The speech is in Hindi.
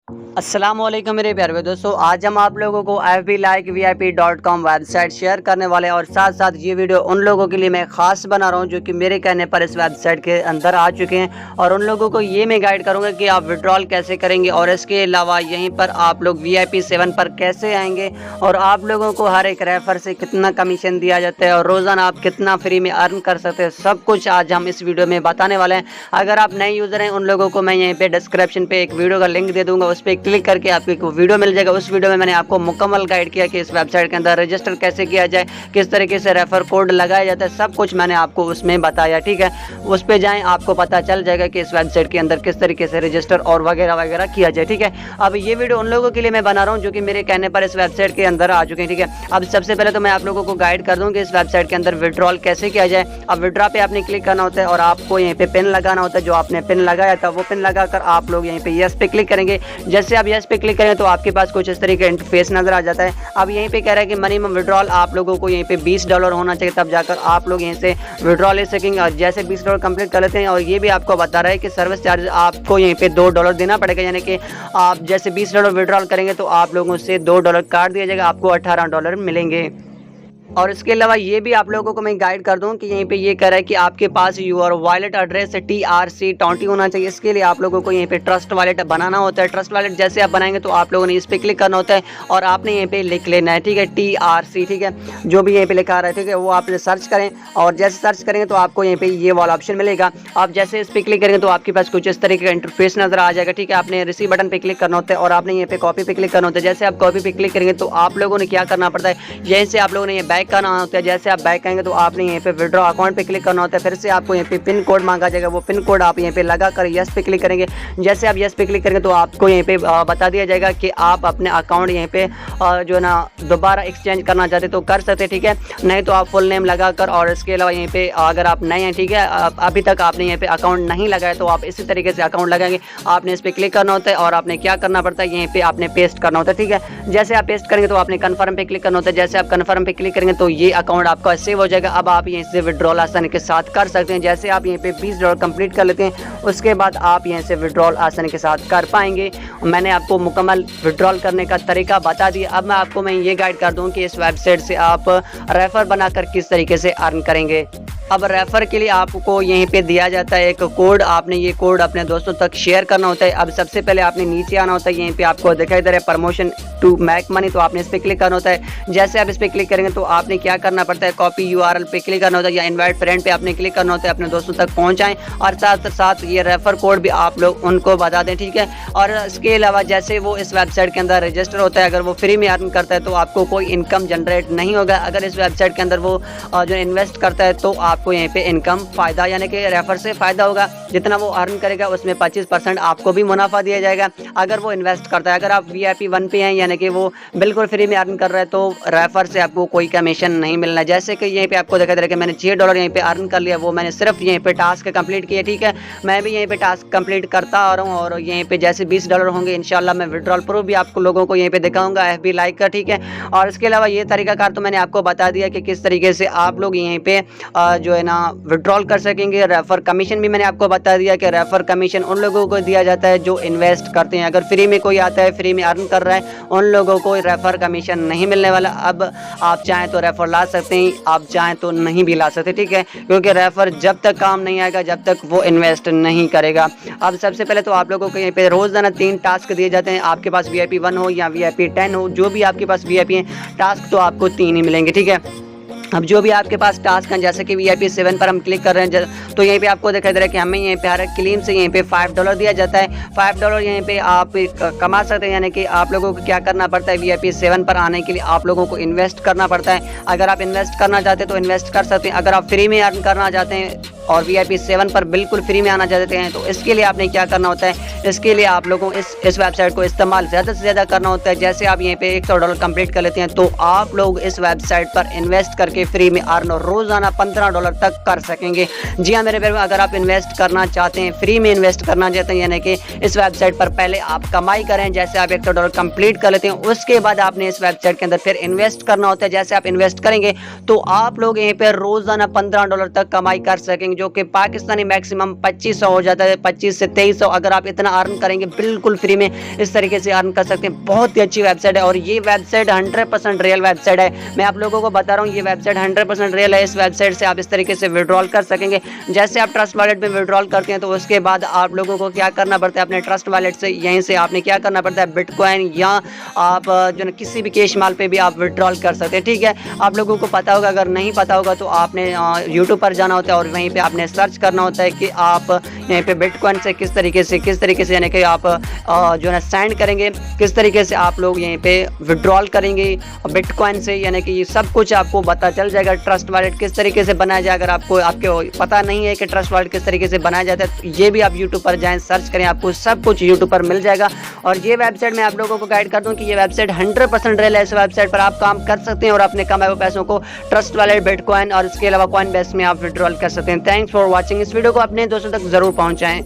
अस्सलाम वालेकुम मेरे प्यारे दोस्तों, आज हम आप लोगों को fblikevip.com वेबसाइट शेयर करने वाले हैं और साथ साथ ये वीडियो उन लोगों के लिए मैं ख़ास बना रहा हूँ जो कि मेरे कहने पर इस वेबसाइट के अंदर आ चुके हैं और उन लोगों को ये मैं गाइड करूँगा कि आप विड्रॉल कैसे करेंगे और इसके अलावा यहीं पर आप लोग VIP 7 पर कैसे आएंगे और आप लोगों को हर एक रेफर से कितना कमीशन दिया जाता है और रोज़ाना आप कितना फ्री में अर्न कर सकते हैं, सब कुछ आज हम इस वीडियो में बताने वाले हैं। अगर आप नए यूज़र हैं उन लोगों को मैं यहीं पर डिस्क्रिप्शन पर एक वीडियो का लिंक दे दूँगा, उस पर क्लिक करके आपको एक वीडियो मिल जाएगा। उस वीडियो में मैंने आपको मुकम्मल गाइड किया कि इस वेबसाइट के अंदर रजिस्टर कैसे किया जाए, किस तरीके से रेफर कोड लगाया जाता है, सब कुछ मैंने आपको उसमें बताया। ठीक है, उस पे जाएं, आपको पता चल जाएगा कि इस वेबसाइट के अंदर किस तरीके से रजिस्टर और वगैरह वगैरह किया जाए। ठीक है, अब ये वीडियो उन लोगों के लिए मैं बना रहा हूँ जो कि मेरे कहने पर इस वेबसाइट के अंदर आ चुके हैं। ठीक है, अब सबसे पहले तो मैं आप लोगों को गाइड कर दूँ कि इस वेबसाइट के अंदर विड्रॉल कैसे किया जाए। अब विड्रॉ पे आपने क्लिक करना होता है और आपको यहीं पे पिन लगाना होता है। जो आपने पिन लगाया था वो पिन लगाकर आप लोग यहीं पे यस पे क्लिक करेंगे। जैसे आप यस पे क्लिक करेंगे तो आपके पास कुछ इस तरीके का इंटरफेस नजर आ जाता है। अब यहीं पे कह रहा है कि मिनिमम विड्रॉल आप लोगों को यहीं पे $20 होना चाहिए, तब जाकर आप लोग यहीं से विड्रॉ ले सकेंगे। और जैसे $20 कंप्लीट कर लेते हैं और ये भी आपको बता रहा है कि सर्विस चार्ज आपको यहीं पे $2 देना पड़ेगा, यानी कि आप जैसे $20 विड्रॉल करेंगे तो आप लोगों से $2 काट दिया जाएगा, आपको $18 मिलेंगे। और इसके अलावा ये भी आप लोगों को मैं गाइड कर दूं कि यहीं पे ये कह रहा है कि आपके पास यूर वॉलेट एड्रेस TRC20 होना चाहिए। इसके लिए आप लोगों को यहीं पे ट्रस्ट वॉलेट बनाना होता है। ट्रस्ट वॉलेट जैसे आप बनाएंगे तो आप लोगों ने इस पर क्लिक करना होता है और आपने यहीं पे लिख लेना है। ठीक है, TRC, ठीक है, जो भी यहीं पे लिखा रहा है, ठीक है, वो आप सर्च करें और जैसे सर्च करेंगे तो आपको यहीं पे ये वाला ऑप्शन मिलेगा। आप जैसे इस पर क्लिक करेंगे तो आपके पास कुछ इस तरीके का इंटरफेस नजर आ जाएगा। ठीक है, आपने रिसीव बटन पे क्लिक करना होता है और आपने यहीं पे कॉपी पे क्लिक करना होता है। जैसे आप कॉपी पे क्लिक करेंगे तो आप लोगों ने क्या करना पड़ता है, यहीं से आप लोगों ने ये बैक करना होता है। जैसे आप बैक आएंगे तो आपने यहीं पे विड्रॉ अकाउंट पे क्लिक करना होता है। फिर से आपको यहीं पे पिन कोड मांगा जाएगा, वो पिन कोड आप यहीं पे लगा कर यस पे क्लिक करेंगे। जैसे आप यस पे क्लिक करेंगे तो आपको यहीं पे बता दिया जाएगा कि आप अपने अकाउंट यहीं पे जो है ना दोबारा एक्सचेंज करना चाहते तो कर सकते, ठीक है, नहीं तो आप फुल नेम लगाकर। और इसके अलावा यहीं पे अगर आप नए हैं, ठीक है, अभी तक आपने यहीं पे अकाउंट नहीं लगाया तो आप इसी तरीके से अकाउंट लगाएंगे। आपने इस पर क्लिक करना होता है और आपने क्या करना पड़ता है, यहीं पे आपने पेस्ट करना होता है। ठीक है, जैसे आप पेस्ट करेंगे तो आपने कन्फर्म पे क्लिक करना होता है। जैसे आप कन्फर्म पे क्लिक करेंगे तो ये अकाउंट आपका सेव हो जाएगा। अब आप यहीं से विड्रॉल आसानी के साथ कर सकते हैं। जैसे आप यहीं पे $20 कंप्लीट कर लेते हैं उसके बाद आप यहीं से विड्रॉल आसानी के साथ कर पाएंगे। मैंने आपको मुकम्मल विड्रॉल करने का तरीका बता दिया। अब मैं ये गाइड कर दूं कि इस वेबसाइट से आप रेफर बनाकर किस तरीके से अर्न करेंगे। अब रेफर के लिए आपको यहीं पे दिया जाता है एक कोड, आपने ये कोड अपने दोस्तों तक शेयर करना होता है। अब सबसे पहले आपने नीचे आना होता है, यहीं पे आपको दिखाई दे रहा है प्रमोशन टू मेक मनी, तो आपने इस पर क्लिक करना होता है। जैसे आप इस पर क्लिक करेंगे तो आपने क्या करना पड़ता है, कॉपी URL पे क्लिक करना होता है या इनवाइट फ्रेंड पे आपने क्लिक करना होता है, अपने दोस्तों तक पहुंचाएं और साथ साथ ये रेफर कोड भी आप लोग उनको बता दें। ठीक है, और इसके अलावा जैसे वो इस वेबसाइट के अंदर रजिस्टर होता है, अगर वो फ्री में अर्न करता है तो आपको कोई इनकम जनरेट नहीं होगा। अगर इस वेबसाइट के अंदर वो जो इन्वेस्ट करता है तो आपको यहीं पे इनकम फायदा यानी कि रेफर से फायदा होगा। जितना वो अर्न करेगा उसमें 25% आपको भी मुनाफा दिया जाएगा अगर वो इन्वेस्ट करता है। अगर आप VIP 1 पे हैं यानी कि वो बिल्कुल फ्री में अर्न कर रहा है तो रेफर से आपको कोई कमीशन नहीं मिलना। जैसे कि यहीं पे आपको दिखाई दे रहा है कि मैंने $6 यहीं पे अर्न कर लिया, वो मैंने सिर्फ यहीं पे टास्क कंप्लीट किया। ठीक है, मैं भी यहीं पे टास्क कंप्लीट करता आ रहा हूँ और यहीं पे जैसे $20 होंगे इंशाल्लाह मैं विड्रॉल प्रूफ भी आपको लोगों को यहीं पे दिखाऊंगा FB लाइक का। ठीक है, और इसके अलावा ये तरीकाकार तो मैंने आपको बता दिया कि किस तरीके से आप लोग यहीं पे जो है ना विड्रॉल कर सकेंगे। रेफर कमीशन भी मैंने आपको बता दिया कि रेफर कमीशन उन लोगों को दिया जाता है जो इन्वेस्ट करते हैं। अगर फ्री में कोई आता है, फ्री में अर्न कर रहा है, उन लोगों को रेफर कमीशन नहीं मिलने वाला। अब आप चाहें तो रेफर ला सकते हैं, आप चाहें तो नहीं भी ला सकते। ठीक है, क्योंकि रेफर जब तक काम नहीं आएगा जब तक वो इन्वेस्ट नहीं करेगा। अब सबसे पहले तो आप लोगों को यहीं पे रोजाना 3 टास्क दिए जाते हैं। आपके पास VIP 1 हो या VIP 10 हो, जो भी आपके पास VIP है, टास्क तो आपको 3 ही मिलेंगे। ठीक है, अब जो भी आपके पास टास्क हैं, जैसे कि VIP 7 पर हम क्लिक कर रहे हैं तो यहीं पे आपको दिखाई दे रहा है कि हमें यहीं पे हर क्लेम से यहीं पे $5 दिया जाता है। $5 यहीं पे आप कमा सकते हैं, यानी कि आप लोगों को क्या करना पड़ता है, VIP 7 पर आने के लिए आप लोगों को इन्वेस्ट करना पड़ता है। अगर आप इन्वेस्ट करना चाहते हैं तो इन्वेस्ट कर सकते हैं। अगर आप फ्री में अर्न करना चाहते हैं और VIP 7 पर बिल्कुल फ्री में आना चाहते हैं तो इसके लिए आपने क्या करना होता है, इसके लिए आप लोगों को इस वेबसाइट को इस्तेमाल ज़्यादा से ज़्यादा करना होता है। जैसे आप यहीं पे $100 कंप्लीट कर लेते हैं तो आप लोग इस वेबसाइट पर इन्वेस्ट करके फ्री में अर्न रोज़ाना $15 तक कर सकेंगे। जी हाँ मेरे प्यारे, अगर आप इन्वेस्ट करना चाहते हैं, फ्री में इन्वेस्ट करना चाहते हैं, यानी कि इस वेबसाइट पर पहले आप कमाई करें। जैसे आप $100 कंप्लीट कर लेते हैं उसके बाद आपने इस वेबसाइट के अंदर फिर इन्वेस्ट करना होता है। जैसे आप इन्वेस्ट करेंगे तो आप लोग यहीं पर रोज़ाना $15 तक कमाई कर सकेंगे। जो कि पाकिस्तानी मैक्सिमम 2500 हो जाता है, 25 से 2300। अगर आप इतना अर्न करेंगे बिल्कुल फ्री में इस तरीके से अर्न कर सकते हैं। बहुत ही अच्छी वेबसाइट है और ये वेबसाइट 100% रियल वेबसाइट है। मैं आप लोगों को बता रहा हूँ ये वेबसाइट 100% रियल है। इस वेबसाइट से आप इस तरीके से विड्रॉल कर सकेंगे। जैसे आप ट्रस्ट वॉलेट में विड्रॉल करते हैं तो उसके बाद आप लोगों को क्या करना पड़ता है, अपने ट्रस्ट वॉलेट से यहीं से आपने क्या करना पड़ता है, बिटकॉइन या आप जो है किसी भी कैश माल पे भी आप विड्रॉल कर सकते हैं। ठीक है, आप लोगों को पता होगा। अगर नहीं पता होगा तो आपने यूट्यूब पर जाना होता है और वहीं पे आपने सर्च करना होता है कि आप यहाँ पे बिटकॉइन से किस तरीके से यानी कि आप जो है सेंड करेंगे, किस तरीके से आप लोग यहीं पे विड्रॉल करेंगे बिटकॉइन से, यानी कि ये सब कुछ आपको पता चल जाएगा। ट्रस्ट वॉलेट किस तरीके से बनाया जाए, अगर आपको पता नहीं है कि ट्रस्ट वॉलेट किस तरीके से बनाया जाता है तो ये भी आप यूट्यूब पर जाएं, सर्च करें, आपको सब कुछ यूट्यूब पर मिल जाएगा। और ये वेबसाइट मैं आप लोगों को गाइड कर दूं कि ये वेबसाइट 100% रियल है। इस वेबसाइट पर आप काम कर सकते हैं और अपने कमाए हुए पैसों को ट्रस्ट वॉलेट, बिटकॉइन और इसके अलावा कॉइन बेस में आप विड्रॉल कर सकते हैं। Thanks for watching. इस वीडियो को अपने दोस्तों तक जरूर पहुंचाएं।